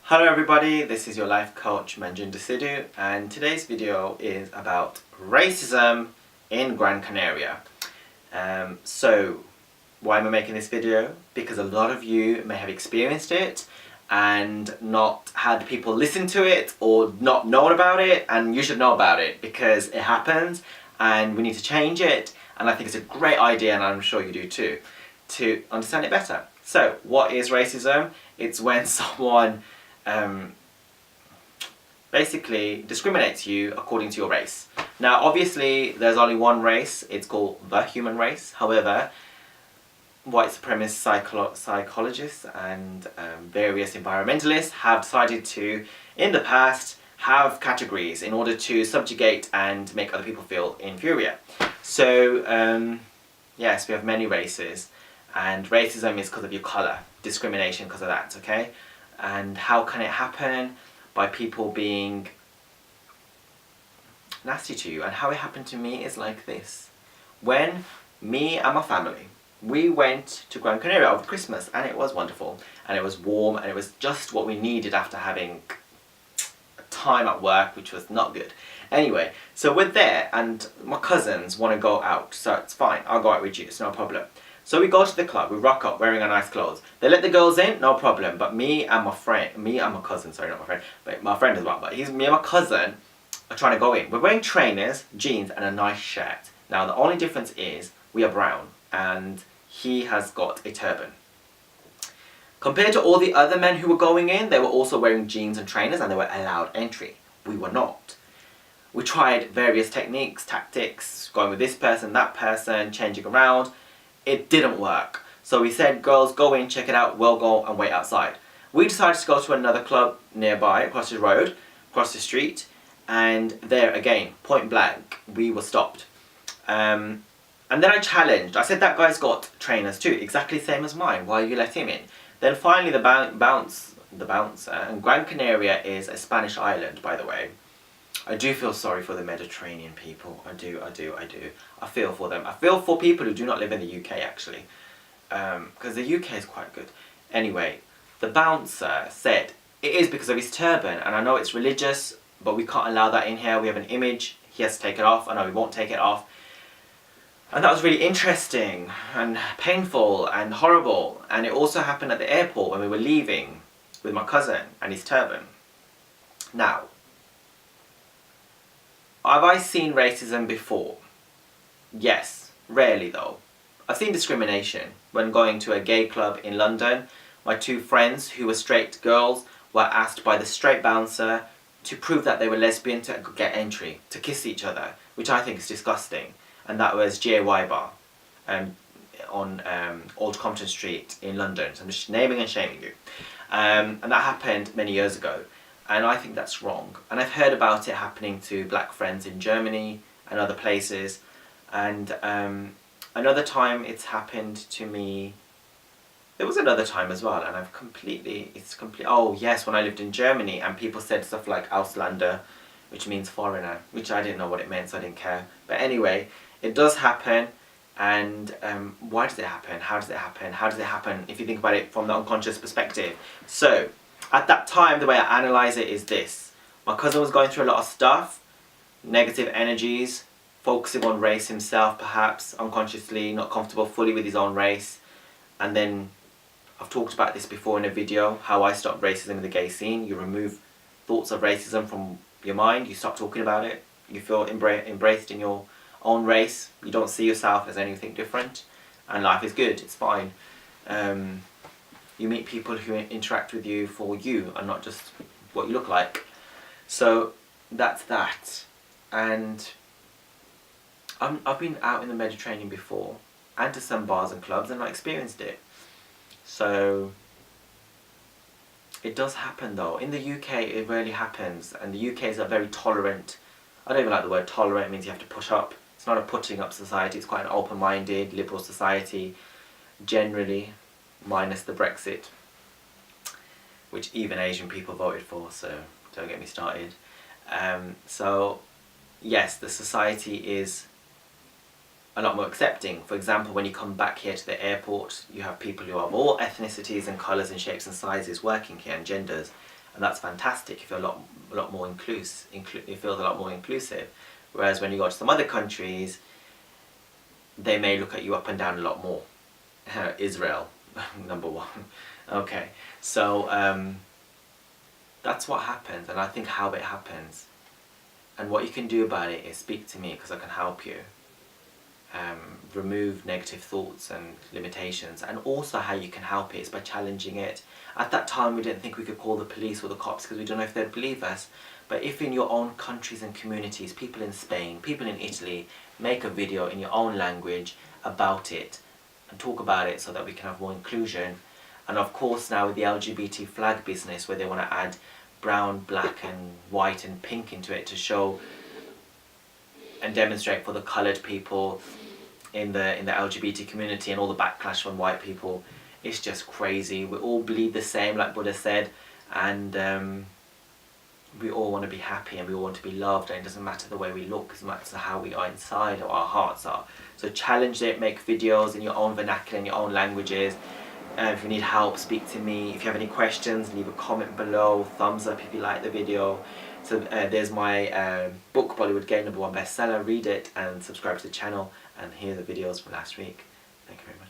Hello everybody, this is your life coach Manjinder Sidhu, and today's video is about racism in Gran Canaria. So why am I making this video? Because a lot of you may have experienced it and not had people listen to it or not known about it, and you should know about it because it happens and we need to change it, and I think it's a great idea, and I'm sure you do too, to understand it better. So what is racism? It's when someone basically discriminates you according to your race. Now obviously there's only one race, it's called the human race. However, white supremacist psychologists and various environmentalists have decided to, in the past, have categories in order to subjugate and make other people feel inferior. So yes, we have many races, and racism is because of your colour, discrimination because of that, okay? And how can it happen? By people being nasty to you. And how it happened to me is like this. When me and my family, we went to Gran Canaria over Christmas, and it was wonderful, and it was warm, and it was just what we needed after having a time at work which was not good. Anyway, so we're there, and my cousins want to go out, so it's fine, I'll go out with you, it's no problem. So we go to the club, we rock up wearing our nice clothes. They let the girls in, no problem, but me and my cousin, sorry, not my friend, but my friend as well, but me and my cousin are trying to go in. We're wearing trainers, jeans, and a nice shirt. Now the only difference is we are brown, and he has got a turban. Compared to all the other men who were going in, they were also wearing jeans and trainers, and they were allowed entry. We were not. We tried various techniques, tactics, going with this person, that person, changing around. It didn't work. So we said, girls, go in, check it out, we'll go and wait outside. We decided to go to another club nearby, across the road, across the street, and there again, point blank, we were stopped. And then I challenged. I said, that guy's got trainers too, exactly the same as mine, why you let him in? Then finally the bouncer, and Gran Canaria is a Spanish island, by the way. I do feel sorry for the Mediterranean people. I do. I feel for them. I feel for people who do not live in the UK, actually. Because the UK is quite good. Anyway, the bouncer said, it is because of his turban, and I know it's religious, but we can't allow that in here. We have an image. He has to take it off. I know he won't take it off. And that was really interesting, and painful, and horrible. And it also happened at the airport when we were leaving with my cousin and his turban. Now, have I seen racism before? Yes, rarely though. I've seen discrimination when going to a gay club in London. My two friends who were straight girls were asked by the straight bouncer to prove that they were lesbian to get entry, to kiss each other, which I think is disgusting. And that was GAY Bar on Old Compton Street in London. So I'm just naming and shaming you. And that happened many years ago. And I think that's wrong. And I've heard about it happening to black friends in Germany and other places. And another time it's happened to me, there was another time as well, and oh yes, when I lived in Germany and people said stuff like Ausländer, which means foreigner, which I didn't know what it meant, so I didn't care. But anyway, it does happen. And why does it happen? How does it happen? How does it happen if you think about it from the unconscious perspective? So, at that time, the way I analyse it is this. My cousin was going through a lot of stuff, negative energies, focusing on race himself perhaps, unconsciously, not comfortable fully with his own race. And then, I've talked about this before in a video, how I stopped racism in the gay scene. You remove thoughts of racism from your mind, you stop talking about it, you feel embraced in your own race, you don't see yourself as anything different, and life is good, it's fine. You meet people who interact with you for you and not just what you look like. So that's that. And I've been out in the Mediterranean before and to some bars and clubs, and I experienced it. So it does happen though. In the UK it rarely happens, and the UK is a very tolerant, I don't even like the word tolerant, it means you have to push up. It's not a putting up society, it's quite an open-minded, liberal society, generally. Minus the Brexit, which even Asian people voted for, so don't get me started. So yes, the society is a lot more accepting. For example, when you come back here to the airport, you have people who are of all ethnicities and colours and shapes and sizes working here and genders, and that's fantastic. You feel a lot more it feels a lot more inclusive. Whereas when you go to some other countries, they may look at you up and down a lot more. Israel, number one. Okay, so that's what happens, and I think how it happens. And what you can do about it is speak to me, because I can help you. Remove negative thoughts and limitations, and also how you can help it is by challenging it. At that time we didn't think we could call the police or the cops because we don't know if they'd believe us, but if in your own countries and communities, people in Spain, people in Italy, make a video in your own language about it and talk about it so that we can have more inclusion. And of course now with the LGBT flag business, where they want to add brown, black and white and pink into it to show and demonstrate for the coloured people in the LGBT community, and all the backlash from white people, it's just crazy. We all bleed the same, like Buddha said, and we all want to be happy and we all want to be loved, and it doesn't matter the way we look, it matters how we are inside, or our hearts are. So challenge it, make videos in your own vernacular, in your own languages. If you need help, speak to me. If you have any questions, leave a comment below, thumbs up if you like the video. So there's my book, Bollywood Gay #1 bestseller. Read it and subscribe to the channel, and here are the videos from last week. Thank you very much.